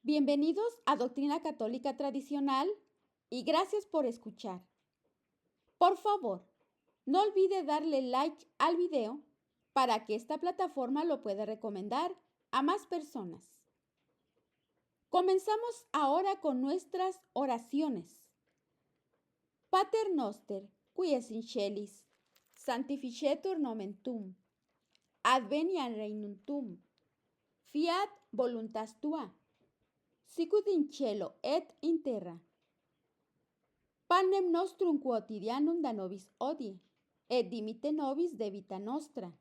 Bienvenidos a Doctrina Católica Tradicional y gracias por escuchar. Por favor, no olvide darle like al video para que esta plataforma lo pueda recomendar a más personas. Comenzamos ahora con nuestras oraciones. Pater noster, qui es in celis, sanctificetur nomen tuum, adveniat regnum tuum, fiat voluntas tua, sicut in cielo et in terra. Panem nostrum quotidianum da nobis hodie, et dimitte nobis debita nostra,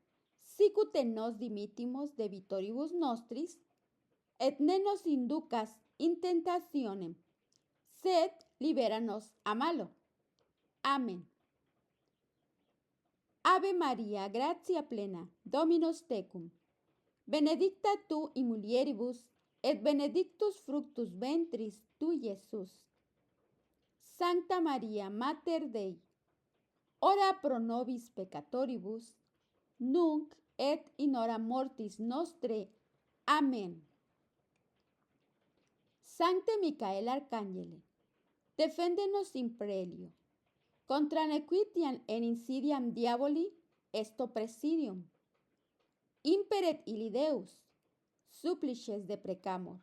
sicut et nos dimittimus debitoribus nostris, et ne nos inducas in tentationem, sed libera nos a malo. Amén. Ave Maria, gratia plena, Dominus tecum, benedicta tu in mulieribus, et benedictus fructus ventris tui, Iesus. Sancta Maria, Mater Dei, ora pro nobis peccatoribus, nunc et in hora mortis nostre. Amén. Sancte Micael Arcangele, defende-nos in prelio, contra nequitiam et insidiam diaboli esto presidium. Imperet illi Deus, supplices deprecamur.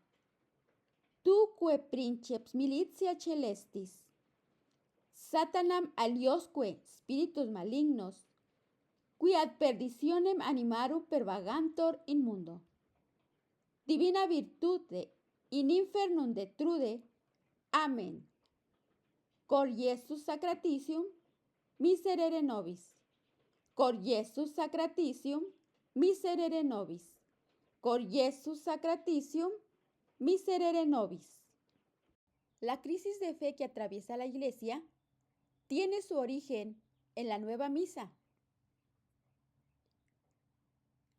Tuque princeps militia celestis, Satanam aliosque spiritus malignos, qui ad perditionem animarum pervagantur in mundo. Divina virtute in infernum detrude. Amén. Cor Iesus sacratitium, miserere nobis. Cor Iesus sacratitium, miserere nobis. Cor Iesus sacratitium, miserere nobis. La crisis de fe que atraviesa la Iglesia tiene su origen en la nueva misa.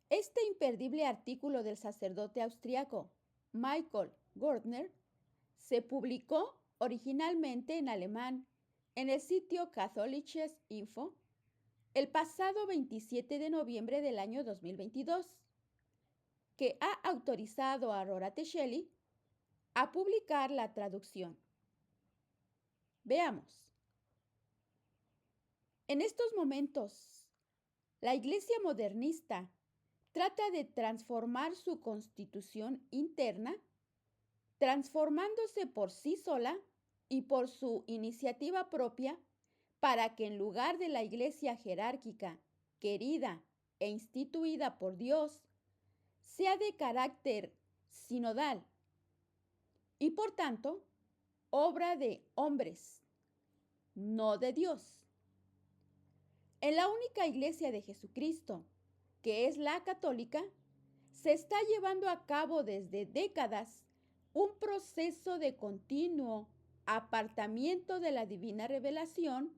Este imperdible artículo del sacerdote austriaco Michael Gärtner se publicó originalmente en alemán en el sitio Katholisches Info el pasado 27 de noviembre del año 2022, que ha autorizado a Aurora Tescheli a publicar la traducción. Veamos. En estos momentos, la Iglesia modernista trata de transformar su constitución interna, transformándose por sí sola y por su iniciativa propia para que en lugar de la Iglesia jerárquica, querida e instituida por Dios, sea de carácter sinodal y por tanto obra de hombres, no de Dios. En la única Iglesia de Jesucristo, que es la católica, se está llevando a cabo desde décadas un proceso de continuo apartamiento de la divina revelación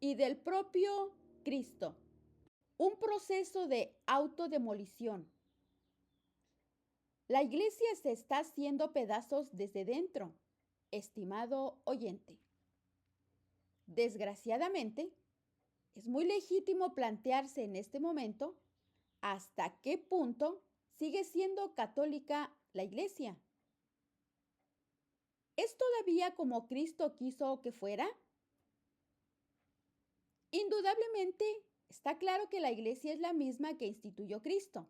y del propio Cristo, un proceso de autodemolición. La Iglesia se está haciendo pedazos desde dentro, estimado oyente. Desgraciadamente, es muy legítimo plantearse en este momento hasta qué punto sigue siendo católica la Iglesia. ¿Es todavía como Cristo quiso que fuera? Indudablemente, está claro que la Iglesia es la misma que instituyó Cristo.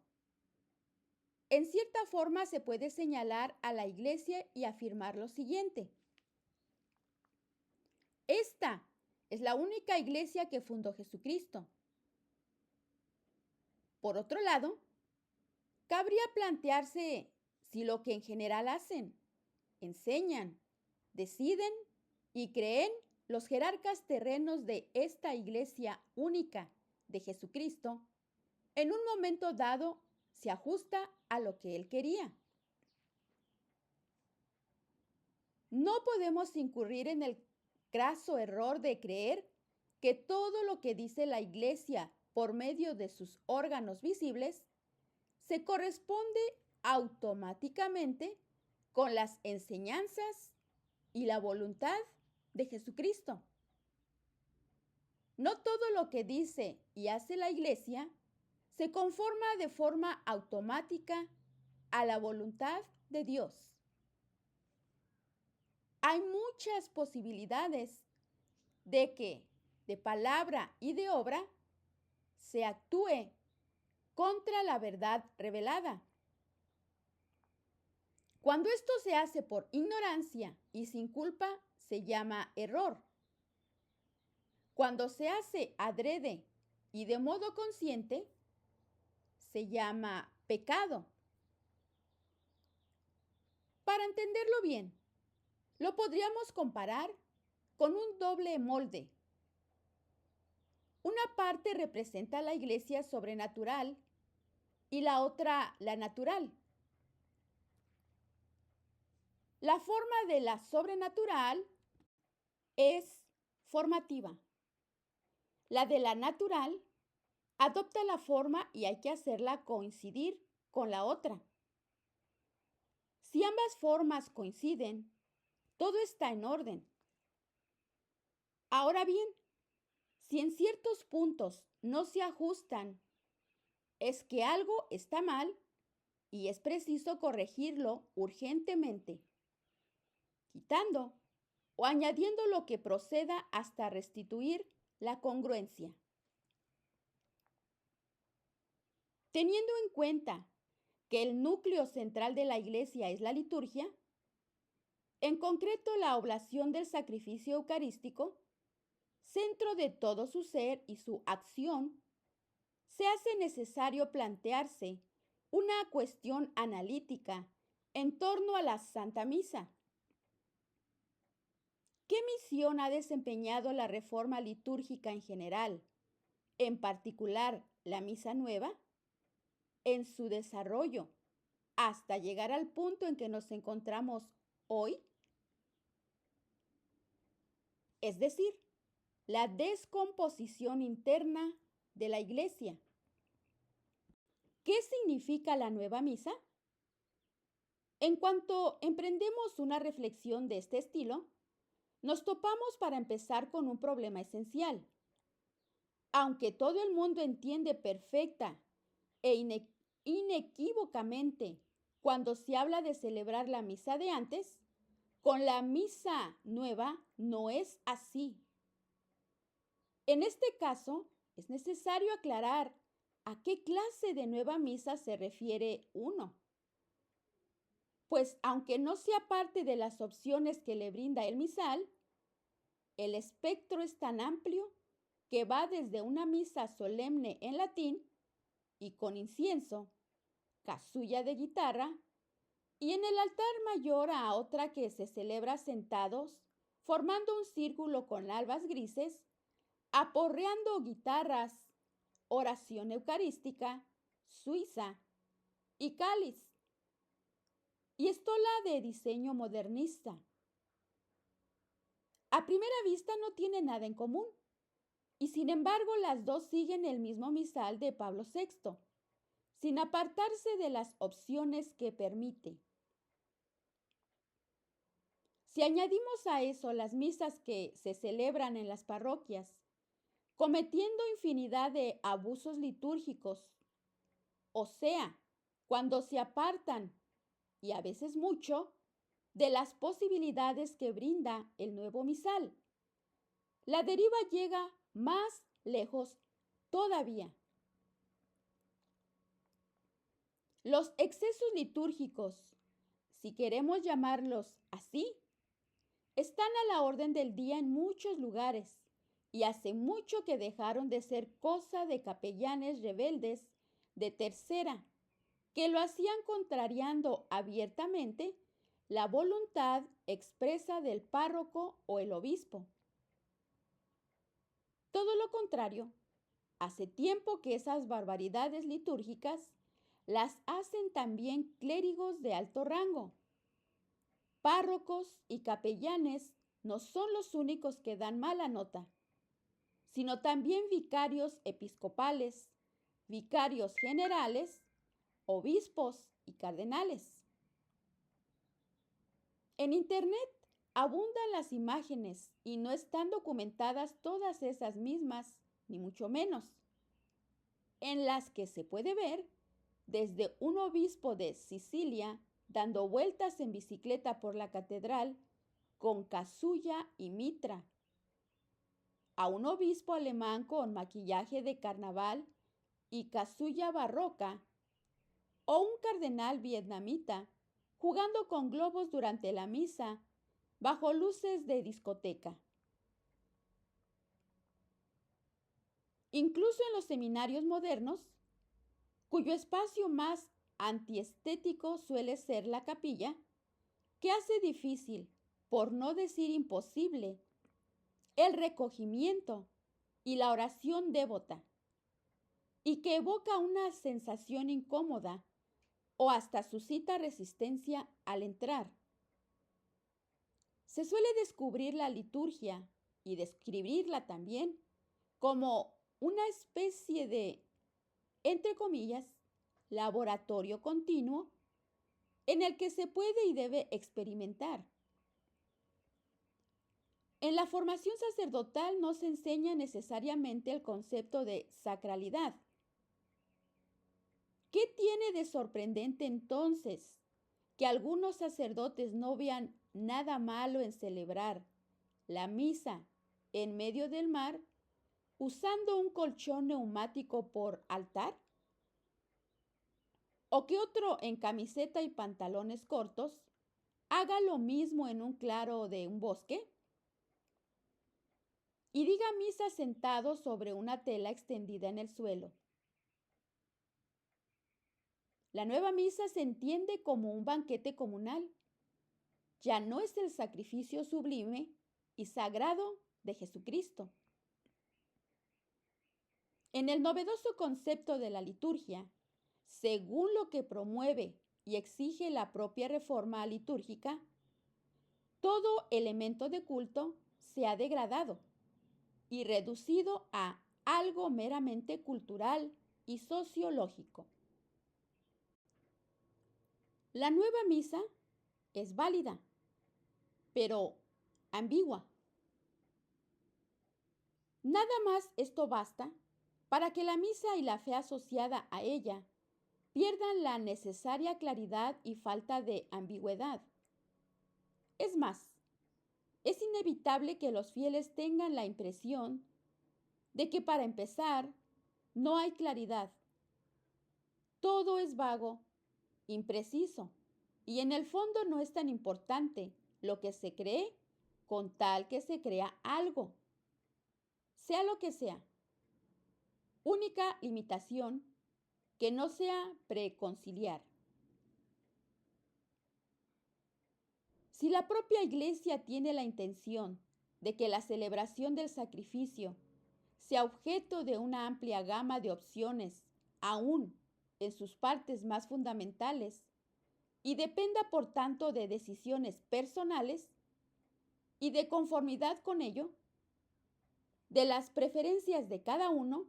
En cierta forma se puede señalar a la Iglesia y afirmar lo siguiente. Esta es la única Iglesia que fundó Jesucristo. Por otro lado, cabría plantearse si lo que en general hacen, enseñan, deciden y creen los jerarcas terrenos de esta Iglesia única de Jesucristo, en un momento dado se ajusta a lo que Él quería. No podemos incurrir en el craso error de creer que todo lo que dice la Iglesia por medio de sus órganos visibles se corresponde automáticamente con las enseñanzas y la voluntad de Jesucristo. No todo lo que dice y hace la Iglesia se conforma de forma automática a la voluntad de Dios. hay muchas posibilidades de que de palabra y de obra se actúe contra la verdad revelada. Cuando esto se hace por ignorancia y sin culpa, se llama error. Cuando se hace adrede y de modo consciente, se llama pecado. Para entenderlo bien, lo podríamos comparar con un doble molde. Una parte representa la iglesia sobrenatural y la otra la natural. La forma de la sobrenatural es formativa. La de la natural adopta la forma y hay que hacerla coincidir con la otra. Si ambas formas coinciden, todo está en orden. Ahora bien, si en ciertos puntos no se ajustan, es que algo está mal y es preciso corregirlo urgentemente, quitando o añadiendo lo que proceda hasta restituir la congruencia. Teniendo en cuenta que el núcleo central de la iglesia es la liturgia, en concreto la oblación del sacrificio eucarístico, centro de todo su ser y su acción, se hace necesario plantearse una cuestión analítica en torno a la Santa Misa. ¿Qué misión ha desempeñado la reforma litúrgica en general, en particular la Misa Nueva, en su desarrollo hasta llegar al punto en que nos encontramos hoy? Es decir, la descomposición interna de la Iglesia. ¿Qué significa la nueva misa? En cuanto emprendemos una reflexión de este estilo, nos topamos para empezar con un problema esencial. Aunque todo el mundo entiende perfecta e inequívocamente cuando se habla de celebrar la misa de antes, con la misa nueva no es así. En este caso, es necesario aclarar a qué clase de nueva misa se refiere uno. Pues aunque no sea parte de las opciones que le brinda el misal, el espectro es tan amplio que va desde una misa solemne en latín y con incienso, casulla de guitarra, y en el altar mayor a otra que se celebra sentados, formando un círculo con albas grises, aporreando guitarras, oración eucarística, suiza y cáliz, y estola de diseño modernista. A primera vista no tienen nada en común, y sin embargo las dos siguen el mismo misal de Pablo VI, sin apartarse de las opciones que permite. Si añadimos a eso las misas que se celebran en las parroquias, cometiendo infinidad de abusos litúrgicos, o sea, cuando se apartan, y a veces mucho, de las posibilidades que brinda el nuevo misal, la deriva llega más lejos todavía. Los excesos litúrgicos, si queremos llamarlos así, están a la orden del día en muchos lugares y hace mucho que dejaron de ser cosa de capellanes rebeldes de tercera, que lo hacían contrariando abiertamente la voluntad expresa del párroco o el obispo. Todo lo contrario, hace tiempo que esas barbaridades litúrgicas las hacen también clérigos de alto rango. Párrocos y capellanes no son los únicos que dan mala nota, sino también vicarios episcopales, vicarios generales, obispos y cardenales. En Internet abundan las imágenes y no están documentadas todas esas mismas, ni mucho menos, en las que se puede ver desde un obispo de Sicilia dando vueltas en bicicleta por la catedral con casulla y mitra, a un obispo alemán con maquillaje de carnaval y casulla barroca, o un cardenal vietnamita jugando con globos durante la misa bajo luces de discoteca. Incluso en los seminarios modernos, cuyo espacio más antiestético suele ser la capilla, que hace difícil, por no decir imposible, el recogimiento y la oración devota, y que evoca una sensación incómoda o hasta suscita resistencia al entrar. Se suele descubrir la liturgia y describirla también como una especie de, entre comillas, laboratorio continuo en el que se puede y debe experimentar. En la formación sacerdotal no se enseña necesariamente el concepto de sacralidad. ¿Qué tiene de sorprendente entonces que algunos sacerdotes no vean nada malo en celebrar la misa en medio del mar usando un colchón neumático por altar? ¿O que otro en camiseta y pantalones cortos haga lo mismo en un claro de un bosque? Y diga misa sentado sobre una tela extendida en el suelo. La nueva misa se entiende como un banquete comunal. Ya no es el sacrificio sublime y sagrado de Jesucristo. En el novedoso concepto de la liturgia, según lo que promueve y exige la propia reforma litúrgica, todo elemento de culto se ha degradado y reducido a algo meramente cultural y sociológico. La nueva misa es válida, pero ambigua. Nada más esto basta para que la misa y la fe asociada a ella pierdan la necesaria claridad y falta de ambigüedad. Es más, es inevitable que los fieles tengan la impresión de que para empezar no hay claridad. Todo es vago, impreciso, y en el fondo no es tan importante lo que se cree con tal que se crea algo, sea lo que sea. Única limitación, que no sea preconciliar. Si la propia Iglesia tiene la intención de que la celebración del sacrificio sea objeto de una amplia gama de opciones, aún en sus partes más fundamentales, y dependa por tanto de decisiones personales y de conformidad con ello, de las preferencias de cada uno,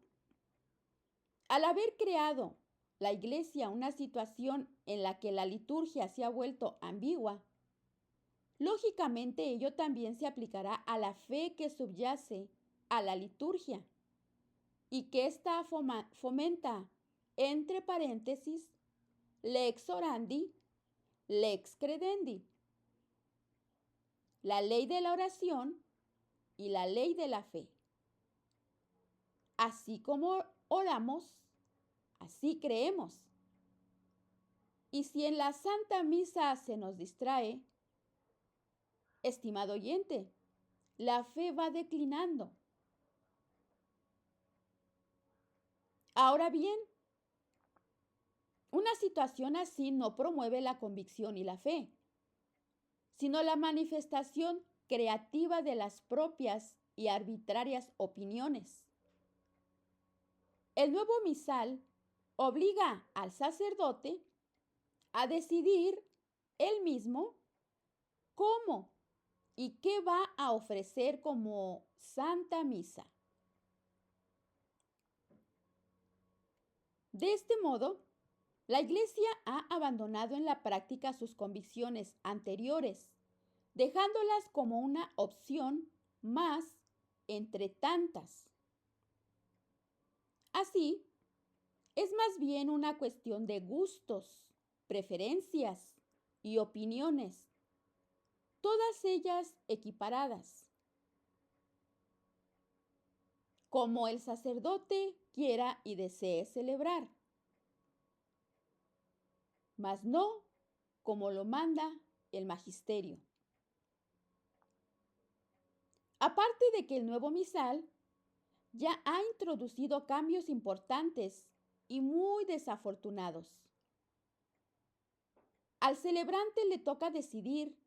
al haber creado la Iglesia una situación en la que la liturgia se ha vuelto ambigua, lógicamente ello también se aplicará a la fe que subyace a la liturgia y que ésta fomenta, entre paréntesis, lex orandi, lex credendi, la ley de la oración y la ley de la fe. Así como oramos, así creemos. Y si en la Santa Misa se nos distrae, estimado oyente, la fe va declinando. Ahora bien, una situación así no promueve la convicción y la fe, sino la manifestación creativa de las propias y arbitrarias opiniones. El nuevo misal obliga al sacerdote a decidir él mismo cómo y qué va a ofrecer como Santa Misa. De este modo, la Iglesia ha abandonado en la práctica sus convicciones anteriores, dejándolas como una opción más entre tantas. Así, es más bien una cuestión de gustos, preferencias y opiniones, todas ellas equiparadas, como el sacerdote quiera y desee celebrar, mas no como lo manda el magisterio. Aparte de que el nuevo misal ya ha introducido cambios importantes y muy desafortunados. Al celebrante le toca decidir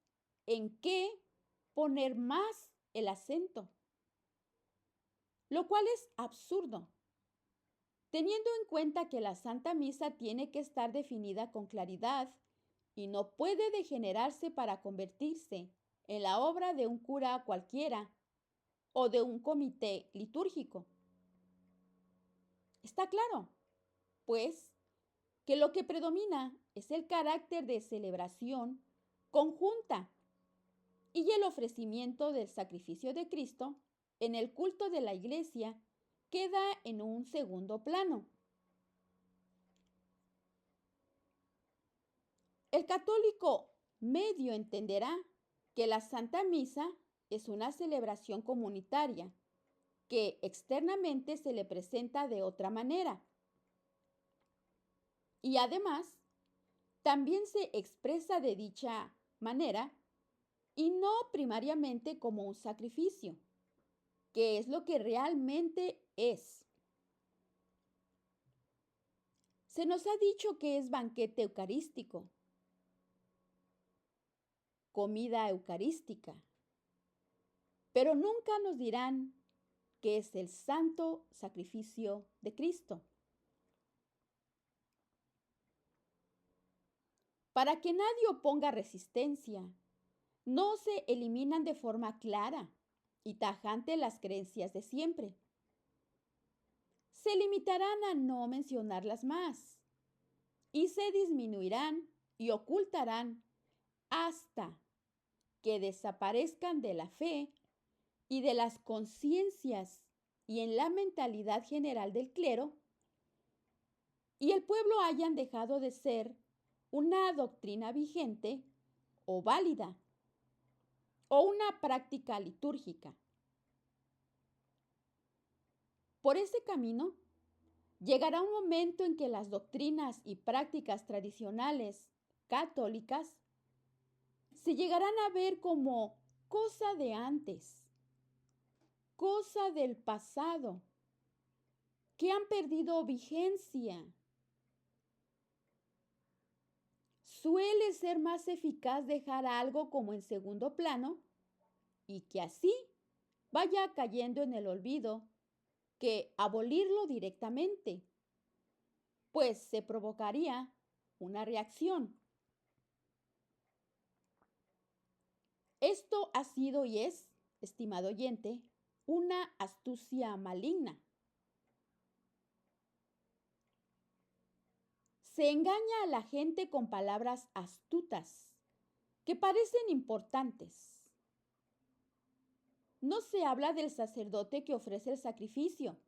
en qué poner más el acento, lo cual es absurdo, teniendo en cuenta que la Santa Misa tiene que estar definida con claridad y no puede degenerarse para convertirse en la obra de un cura cualquiera o de un comité litúrgico. Está claro, pues, que lo que predomina es el carácter de celebración conjunta y el ofrecimiento del sacrificio de Cristo en el culto de la Iglesia queda en un segundo plano. El católico medio entenderá que la Santa Misa es una celebración comunitaria que externamente se le presenta de otra manera. Y además, también se expresa de dicha manera y no primariamente como un sacrificio, que es lo que realmente es. Se nos ha dicho que es banquete eucarístico, comida eucarística, pero nunca nos dirán que es el santo sacrificio de Cristo. Para que nadie oponga resistencia, no se eliminan de forma clara y tajante las creencias de siempre. Se limitarán a no mencionarlas más y se disminuirán y ocultarán hasta que desaparezcan de la fe y de las conciencias y en la mentalidad general del clero y el pueblo hayan dejado de ser una doctrina vigente o válida o una práctica litúrgica. Por ese camino, llegará un momento en que las doctrinas y prácticas tradicionales católicas se llegarán a ver como cosa de antes, cosa del pasado, que han perdido vigencia. Suele ser más eficaz dejar algo como en segundo plano y que así vaya cayendo en el olvido que abolirlo directamente, pues se provocaría una reacción. Esto ha sido y es, estimado oyente, una astucia maligna. Se engaña a la gente con palabras astutas que parecen importantes. No se habla del sacerdote que ofrece el sacrificio,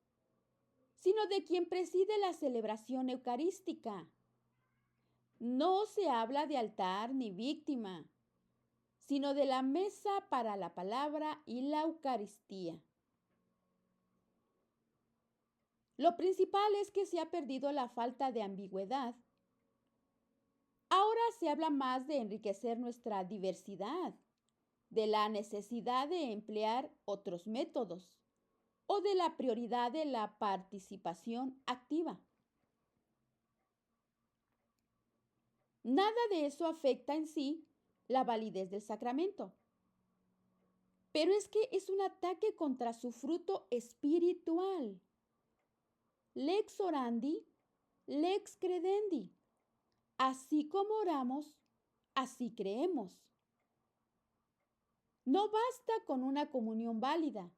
sino de quien preside la celebración eucarística. No se habla de altar ni víctima, sino de la mesa para la palabra y la Eucaristía. Lo principal es que se ha perdido la falta de ambigüedad. Ahora se habla más de enriquecer nuestra diversidad, de la necesidad de emplear otros métodos o de la prioridad de la participación activa. Nada de eso afecta en sí la validez del sacramento, pero es que es un ataque contra su fruto espiritual. Lex orandi, lex credendi. Así como oramos, así creemos. No basta con una comunión válida,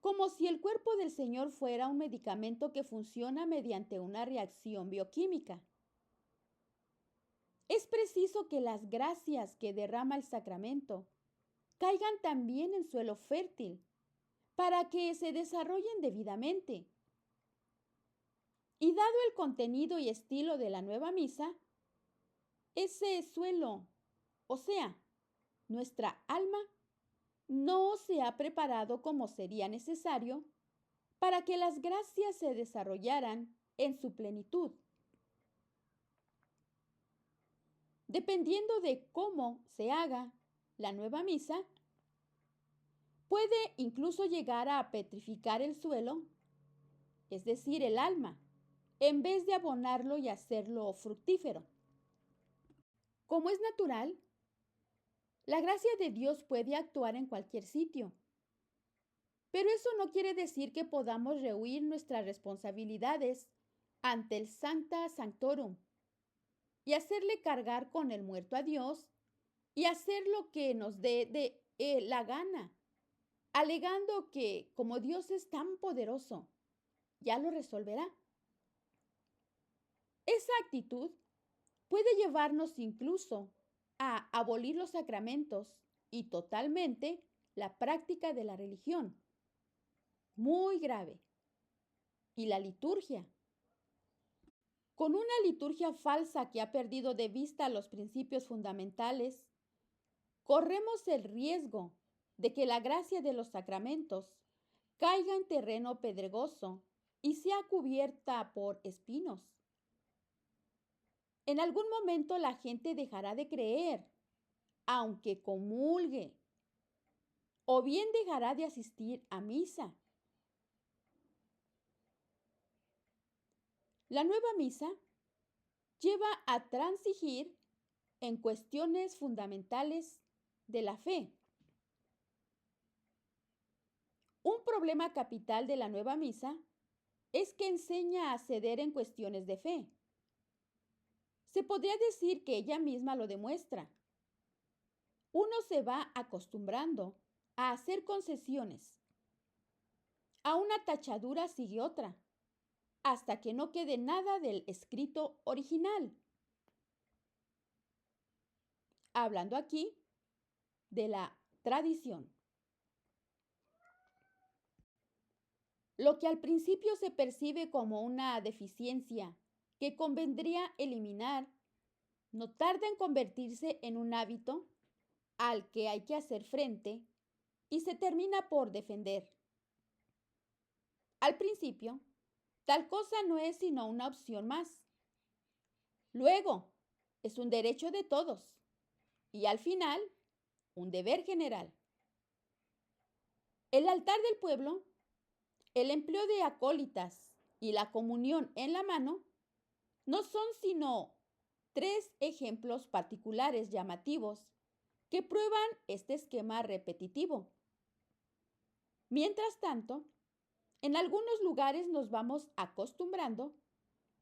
como si el cuerpo del Señor fuera un medicamento que funciona mediante una reacción bioquímica. Es preciso que las gracias que derrama el sacramento caigan también en suelo fértil para que se desarrollen debidamente. Y dado el contenido y estilo de la nueva misa, ese suelo, o sea, nuestra alma no se ha preparado como sería necesario para que las gracias se desarrollaran en su plenitud. Dependiendo de cómo se haga la nueva misa, puede incluso llegar a petrificar el suelo, es decir, el alma, en vez de abonarlo y hacerlo fructífero. Como es natural, la gracia de Dios puede actuar en cualquier sitio, pero eso no quiere decir que podamos rehuir nuestras responsabilidades ante el Sancta Sanctorum y hacerle cargar con el muerto a Dios y hacer lo que nos dé la gana, alegando que como Dios es tan poderoso, ya lo resolverá. Esa actitud puede llevarnos incluso a abolir los sacramentos y totalmente la práctica de la religión. Muy grave. Y la liturgia. Con una liturgia falsa que ha perdido de vista los principios fundamentales, corremos el riesgo de que la gracia de los sacramentos caiga en terreno pedregoso y sea cubierta por espinos. En algún momento la gente dejará de creer, aunque comulgue, o bien dejará de asistir a misa. La nueva misa lleva a transigir en cuestiones fundamentales de la fe. Un problema capital de la nueva misa es que enseña a ceder en cuestiones de fe. Se podría decir que ella misma lo demuestra. Uno se va acostumbrando a hacer concesiones. A una tachadura sigue otra, hasta que no quede nada del escrito original. Hablando aquí de la tradición. Lo que al principio se percibe como una deficiencia que convendría eliminar, no tarda en convertirse en un hábito al que hay que hacer frente y se termina por defender. Al principio, tal cosa no es sino una opción más. Luego, es un derecho de todos y al final, un deber general. El altar del pueblo, el empleo de acólitas y la comunión en la mano no son sino 3 ejemplos particulares llamativos que prueban este esquema repetitivo. Mientras tanto, en algunos lugares nos vamos acostumbrando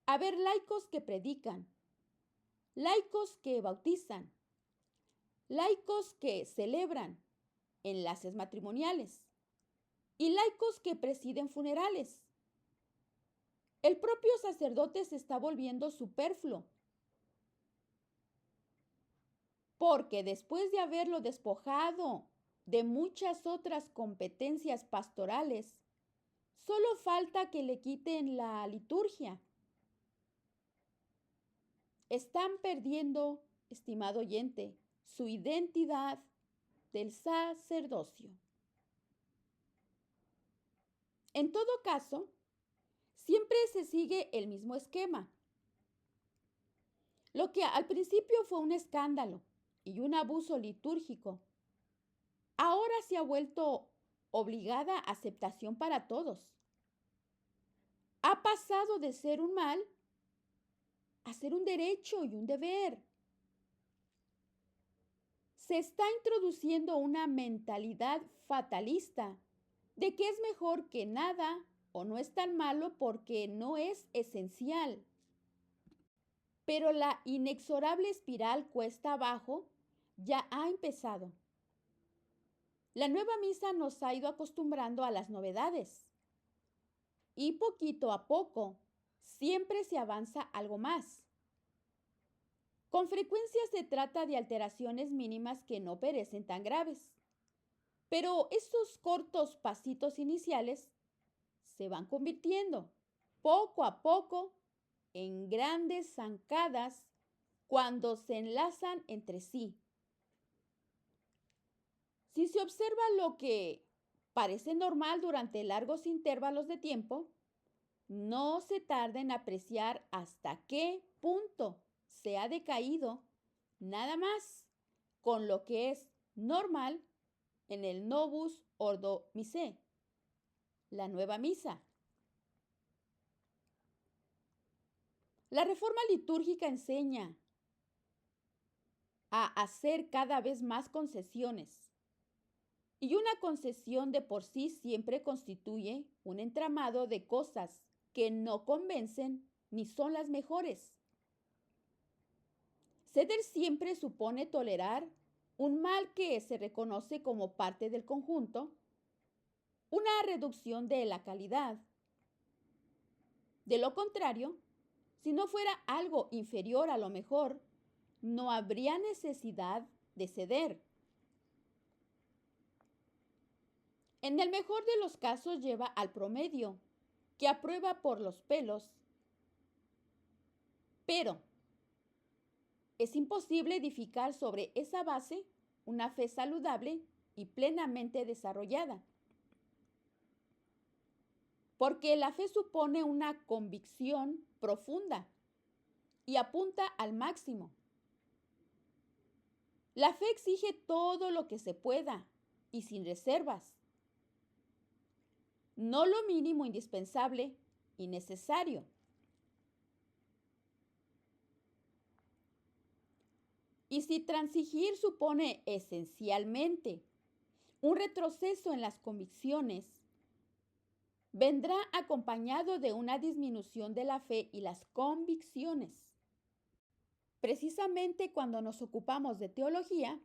a ver laicos que predican, laicos que bautizan, laicos que celebran enlaces matrimoniales y laicos que presiden funerales. El propio sacerdote se está volviendo superfluo, porque después de haberlo despojado de muchas otras competencias pastorales, solo falta que le quiten la liturgia. Están perdiendo, estimado oyente, su identidad del sacerdocio. En todo caso, siempre se sigue el mismo esquema. Lo que al principio fue un escándalo y un abuso litúrgico, ahora se ha vuelto obligada aceptación para todos. Ha pasado de ser un mal a ser un derecho y un deber. Se está introduciendo una mentalidad fatalista de que es mejor que nada o no es tan malo porque no es esencial. Pero la inexorable espiral cuesta abajo ya ha empezado. La nueva misa nos ha ido acostumbrando a las novedades y poquito a poco siempre se avanza algo más. Con frecuencia se trata de alteraciones mínimas que no parecen tan graves, pero estos cortos pasitos iniciales se van convirtiendo poco a poco en grandes zancadas cuando se enlazan entre sí. se observa lo que parece normal durante largos intervalos de tiempo, no se tarda en apreciar hasta qué punto se ha decaído nada más con lo que es normal en el Novus Ordo Missae, la nueva misa. La reforma litúrgica enseña a hacer cada vez más concesiones, y una concesión de por sí siempre constituye un entramado de cosas que no convencen ni son las mejores. Ceder siempre supone tolerar un mal que se reconoce como parte del conjunto, una reducción de la calidad. De lo contrario, si no fuera algo inferior a lo mejor, no habría necesidad de ceder. En el mejor de los casos lleva al promedio, que aprueba por los pelos. Pero es imposible edificar sobre esa base una fe saludable y plenamente desarrollada. Porque la fe supone una convicción profunda y apunta al máximo. La fe exige todo lo que se pueda y sin reservas. No lo mínimo indispensable y necesario. Y si transigir supone esencialmente un retroceso en las convicciones, vendrá acompañado de una disminución de la fe y las convicciones. Precisamente cuando nos ocupamos de teología,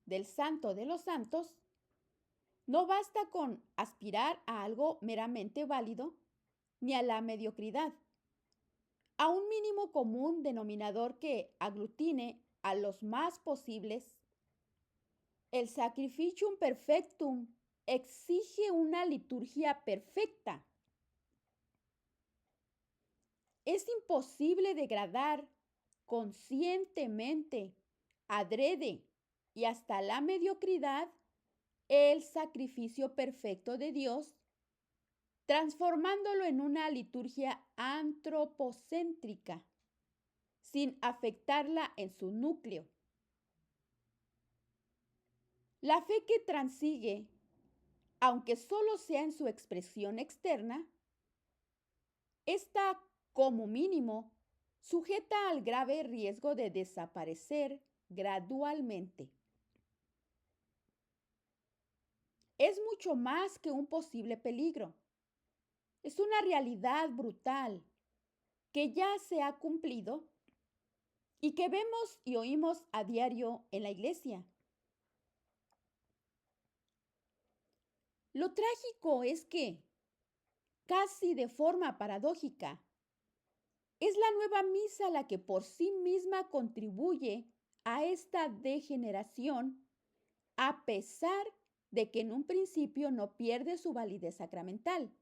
del santo de los santos, no basta con aspirar a algo meramente válido ni a la mediocridad, a un mínimo común denominador que aglutine a los más posibles. El sacrificium perfectum exige una liturgia perfecta. Es imposible degradar conscientemente, adrede y hasta la mediocridad el sacrificio perfecto de Dios, transformándolo en una liturgia antropocéntrica, sin afectarla en su núcleo. La fe que transigue, aunque solo sea en su expresión externa, está como mínimo sujeta al grave riesgo de desaparecer gradualmente. Es mucho más que un posible peligro. Es una realidad brutal que ya se ha cumplido y que vemos y oímos a diario en la iglesia. Lo trágico es que, casi de forma paradójica, es la nueva misa la que por sí misma contribuye a esta degeneración, a pesar de que en un principio no pierde su validez sacramental.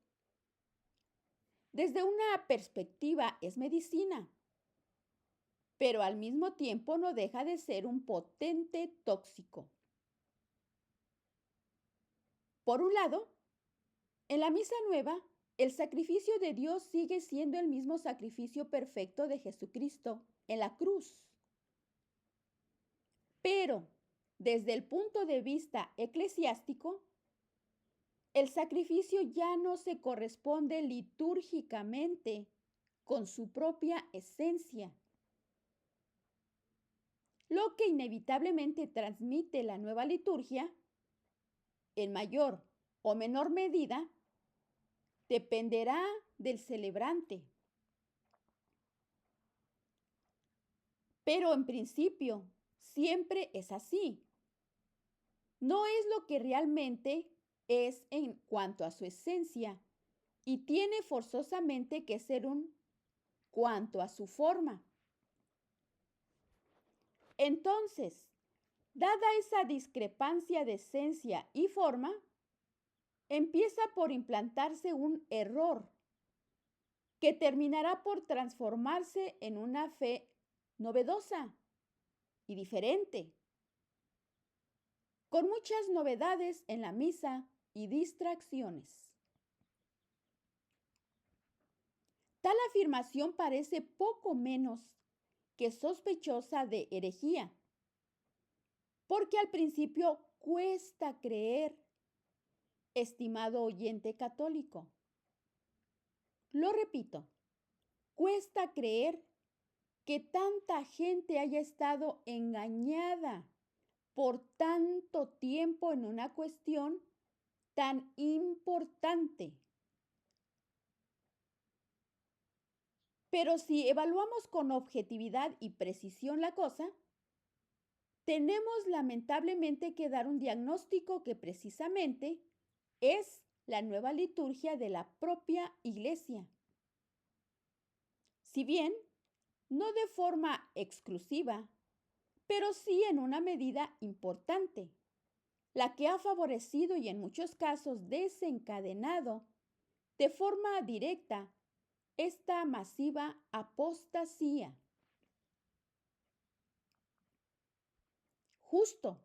Desde una perspectiva es medicina, pero al mismo tiempo no deja de ser un potente tóxico. Por un lado, en la misa nueva, el sacrificio de Dios sigue siendo el mismo sacrificio perfecto de Jesucristo en la cruz. Pero, desde el punto de vista eclesiástico, el sacrificio ya no se corresponde litúrgicamente con su propia esencia. Lo que inevitablemente transmite la nueva liturgia, en mayor o menor medida, dependerá del celebrante. Pero en principio, siempre es así. No es lo que realmente es en cuanto a su esencia y tiene forzosamente que ser un cuanto a su forma. Entonces, dada esa discrepancia de esencia y forma, empieza por implantarse un error que terminará por transformarse en una fe novedosa y diferente. con muchas novedades en la misa y distracciones. Tal afirmación parece poco menos que sospechosa de herejía, porque al principio cuesta creer, estimado oyente católico. Lo repito, cuesta creer que tanta gente haya estado engañada por tanto tiempo en una cuestión tan importante. Pero si evaluamos con objetividad y precisión la cosa, tenemos lamentablemente que dar un diagnóstico que precisamente es la nueva liturgia de la propia Iglesia. Si bien no de forma exclusiva, pero sí en una medida importante, la que ha favorecido y en muchos casos desencadenado de forma directa esta masiva apostasía. Justo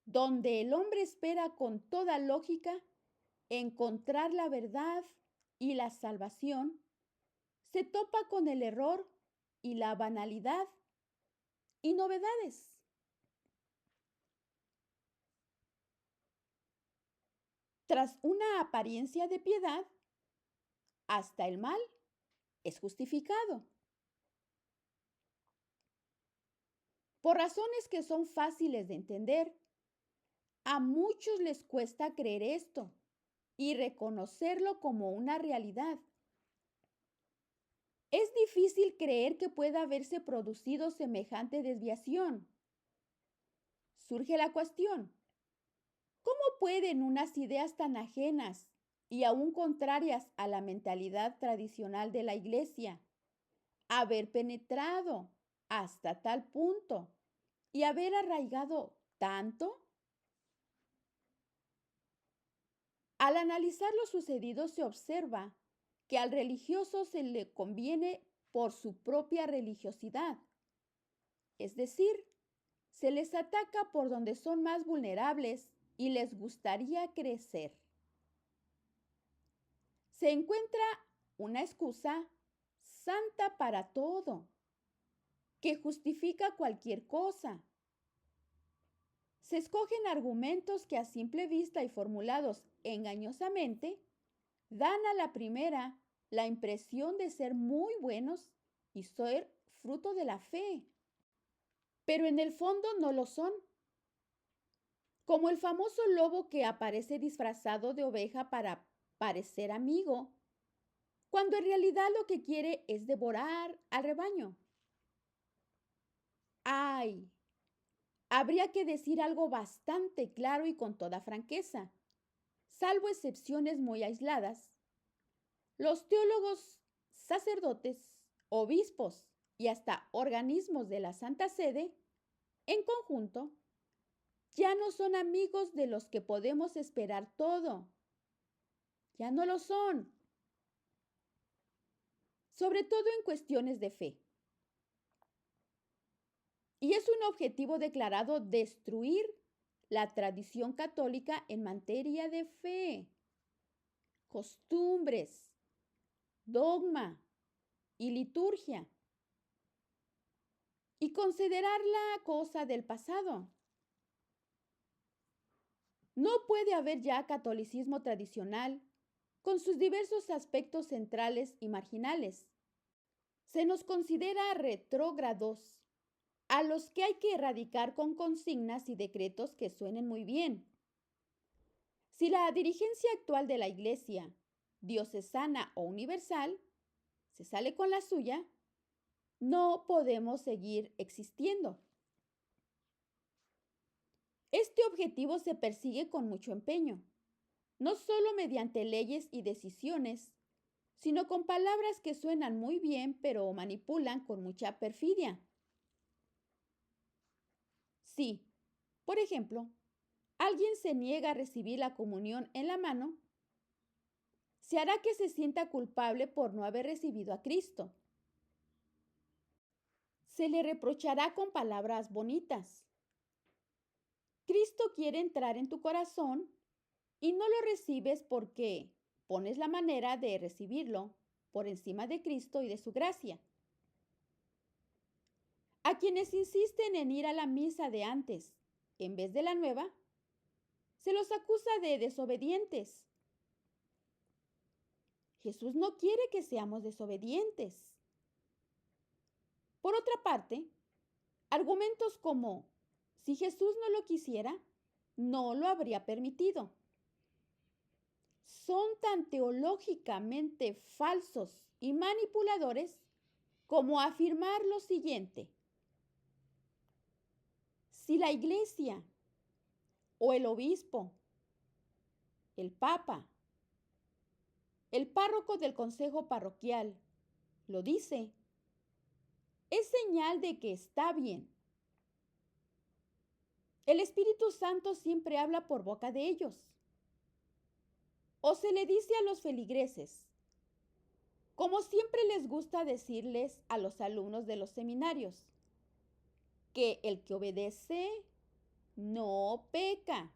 donde el hombre espera con toda lógica encontrar la verdad y la salvación, se topa con el error y la banalidad y novedades. Tras una apariencia de piedad, hasta el mal es justificado. Por razones que son fáciles de entender, a muchos les cuesta creer esto y reconocerlo como una realidad. Es difícil creer que pueda haberse producido semejante desviación. Surge la cuestión, ¿cómo pueden unas ideas tan ajenas y aún contrarias a la mentalidad tradicional de la Iglesia haber penetrado hasta tal punto y haber arraigado tanto? Al analizar lo sucedido se observa que al religioso se le conviene por su propia religiosidad, es decir, se les ataca por donde son más vulnerables y les gustaría crecer. Se encuentra una excusa santa para todo, que justifica cualquier cosa. Se escogen argumentos que a simple vista y formulados engañosamente dan a la primera la impresión de ser muy buenos y ser fruto de la fe, pero en el fondo no lo son. Como el famoso lobo que aparece disfrazado de oveja para parecer amigo, cuando en realidad lo que quiere es devorar al rebaño. ¡Ay! Habría que decir algo bastante claro y con toda franqueza. Salvo excepciones muy aisladas, los teólogos, sacerdotes, obispos y hasta organismos de la Santa Sede, en conjunto, ya no son amigos de los que podemos esperar todo. Ya no lo son. Sobre todo en cuestiones de fe. Y es un objetivo declarado destruir la tradición católica en materia de fe, costumbres, dogma y liturgia, y considerarla cosa del pasado. No puede haber ya catolicismo tradicional con sus diversos aspectos centrales y marginales. Se nos considera retrógrados, a los que hay que erradicar con consignas y decretos que suenen muy bien. Si la dirigencia actual de la Iglesia, diocesana o universal, se sale con la suya, no podemos seguir existiendo. Este objetivo se persigue con mucho empeño, no solo mediante leyes y decisiones, sino con palabras que suenan muy bien pero manipulan con mucha perfidia. Si, por ejemplo, alguien se niega a recibir la comunión en la mano, se hará que se sienta culpable por no haber recibido a Cristo. Se le reprochará con palabras bonitas, Cristo quiere entrar en tu corazón y no lo recibes porque pones la manera de recibirlo por encima de Cristo y de su gracia. A quienes insisten en ir a la misa de antes en vez de la nueva, se los acusa de desobedientes. Jesús no quiere que seamos desobedientes. Por otra parte, argumentos como, si Jesús no lo quisiera, no lo habría permitido, son tan teológicamente falsos y manipuladores como afirmar lo siguiente: si la iglesia o el obispo, el papa, el párroco del consejo parroquial lo dice, es señal de que está bien. El Espíritu Santo siempre habla por boca de ellos. O se le dice a los feligreses, como siempre les gusta decirles a los alumnos de los seminarios, que el que obedece no peca.